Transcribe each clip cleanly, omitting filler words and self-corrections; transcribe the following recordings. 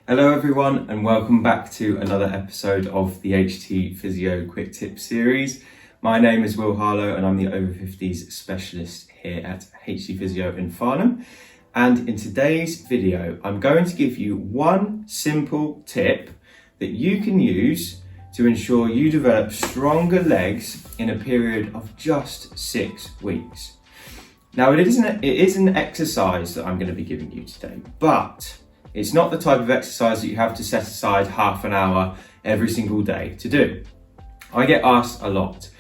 Hello everyone and welcome back to another episode of the HT Physio Quick Tips series. My name is Will Harlow and I'm the Over-Fifties specialist here at HT Physio in Farnham. And in today's video, I'm going to give you one simple tip that you can use to ensure you develop stronger legs in a period of just 6 weeks. Now it is an exercise that I'm going to be giving you today, but it's not the type of exercise that you have to set aside half an hour every single day to do. I get asked a lot,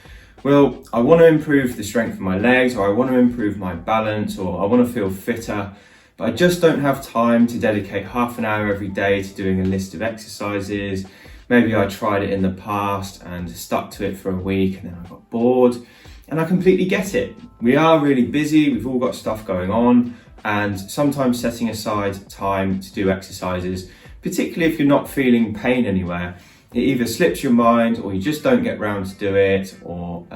well, I want to improve the strength of my legs, or I want to improve my balance, or I want to feel fitter, but I just don't have time to dedicate half an hour every day to doing a list of exercises. Maybe I tried it in the past and stuck to it for a week and then I got bored. And I completely get it. We are really busy, we've all got stuff going on, and sometimes setting aside time to do exercises, particularly if you're not feeling pain anywhere, it either slips your mind or you just don't get round to do it, or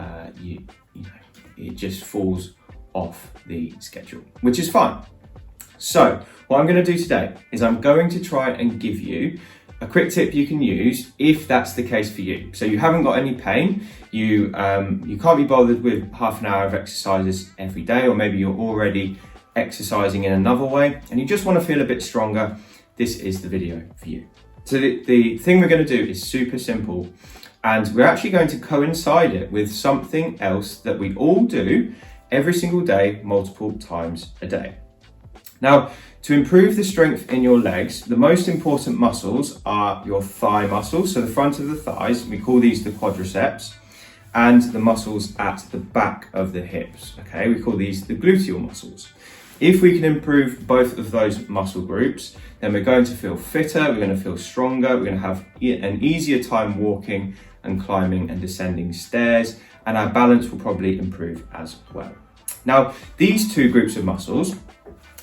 it just falls off the schedule, which is fine. So what I'm going to do today is I'm going to try and give you a quick tip you can use if that's the case for you. So you haven't got any pain, you can't be bothered with half an hour of exercises every day, or maybe you're already exercising in another way and you just want to feel a bit stronger. This is the video for you. So the thing we're going to do is super simple, and we're actually going to coincide it with something else that we all do every single day, multiple times a day. Now, to improve the strength in your legs, the most important muscles are your thigh muscles, so the front of the thighs, we call these the quadriceps, and the muscles at the back of the hips, okay? We call these the gluteal muscles. If we can improve both of those muscle groups, then we're going to feel fitter, we're going to feel stronger, we're going to have an easier time walking and climbing and descending stairs, and our balance will probably improve as well. Now, these two groups of muscles,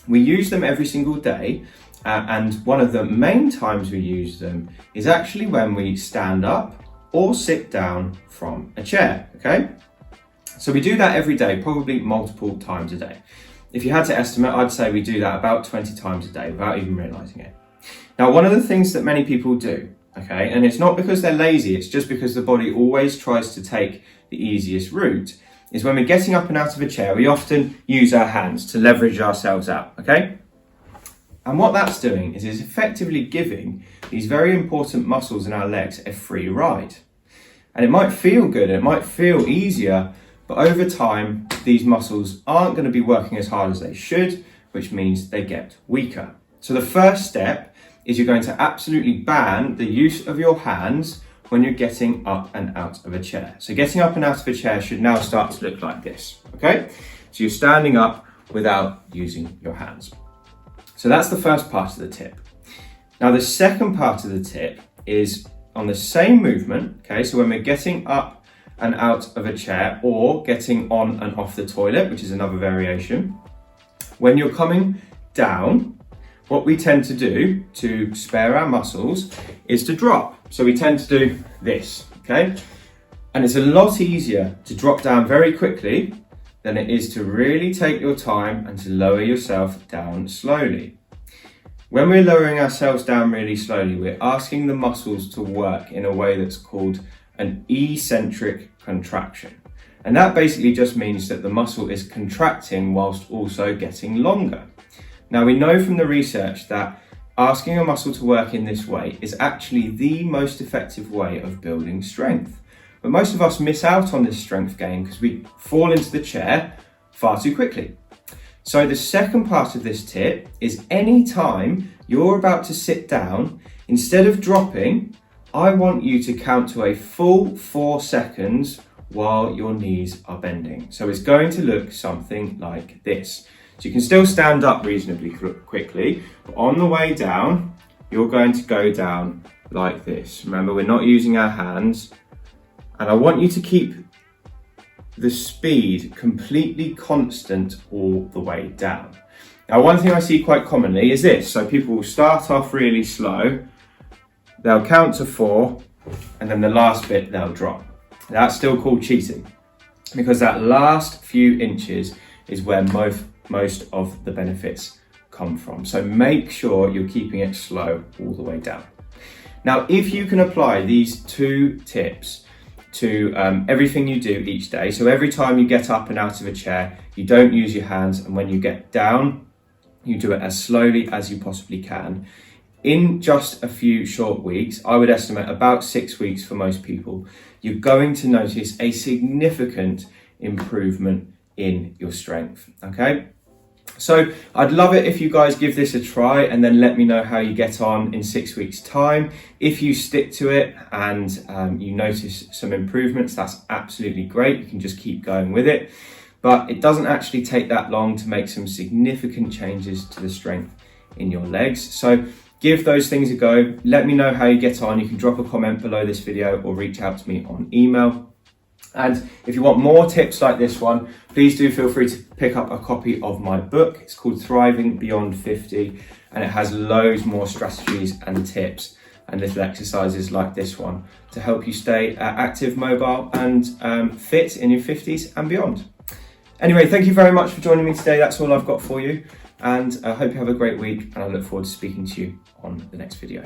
we use them every single day, and one of the main times we use them is actually when we stand up or sit down from a chair, okay? So we do that every day, probably multiple times a day. If you had to estimate, I'd say we do that about 20 times a day without even realizing it. Now, one of the things that many people do, okay, and it's not because they're lazy, it's just because the body always tries to take the easiest route, is when we're getting up and out of a chair, we often use our hands to leverage ourselves out, okay? And what that's doing is it's effectively giving these very important muscles in our legs a free ride. And it might feel good, it might feel easier, but over time, these muscles aren't going to be working as hard as they should, which means they get weaker. So the first step is you're going to absolutely ban the use of your hands when you're getting up and out of a chair. So getting up and out of a chair should now start to look like this, okay? So you're standing up without using your hands. So that's the first part of the tip. Now the second part of the tip is on the same movement, okay? So when we're getting up and out of a chair, or getting on and off the toilet, which is another variation, when you're coming down, what we tend to do to spare our muscles is to drop. So we tend to do this, okay? And it's a lot easier to drop down very quickly than it is to really take your time and to lower yourself down slowly. When we're lowering ourselves down really slowly, we're asking the muscles to work in a way that's called an eccentric contraction. And that basically just means that the muscle is contracting whilst also getting longer. Now, we know from the research that asking a muscle to work in this way is actually the most effective way of building strength. But most of us miss out on this strength gain because we fall into the chair far too quickly. So the second part of this tip is any time you're about to sit down, instead of dropping, I want you to count to a full 4 seconds while your knees are bending. So it's going to look something like this. So you can still stand up reasonably quickly, but on the way down, you're going to go down like this. Remember, we're not using our hands. And I want you to keep the speed completely constant all the way down. Now, one thing I see quite commonly is this. So people will start off really slow, they'll count to 4, and then the last bit they'll drop. That's still called cheating, because that last few inches is where most of the benefits come from. So make sure you're keeping it slow all the way down. Now, if you can apply these 2 tips to everything you do each day, so every time you get up and out of a chair, you don't use your hands, and when you get down, you do it as slowly as you possibly can. In just a few short weeks, I would estimate about 6 weeks for most people, you're going to notice a significant improvement in your strength, okay? So I'd love it if you guys give this a try and then let me know how you get on in 6 weeks' time. If you stick to it and you notice some improvements, that's absolutely great. You can just keep going with it. But it doesn't actually take that long to make some significant changes to the strength in your legs. So give those things a go. Let me know how you get on. You can drop a comment below this video or reach out to me on email. And if you want more tips like this one, please do feel free to pick up a copy of my book. It's called Thriving Beyond 50, and it has loads more strategies and tips and little exercises like this one to help you stay active, mobile, and fit in your 50s and beyond. Anyway, thank you very much for joining me today. That's all I've got for you, and I hope you have a great week, and I look forward to speaking to you on the next video.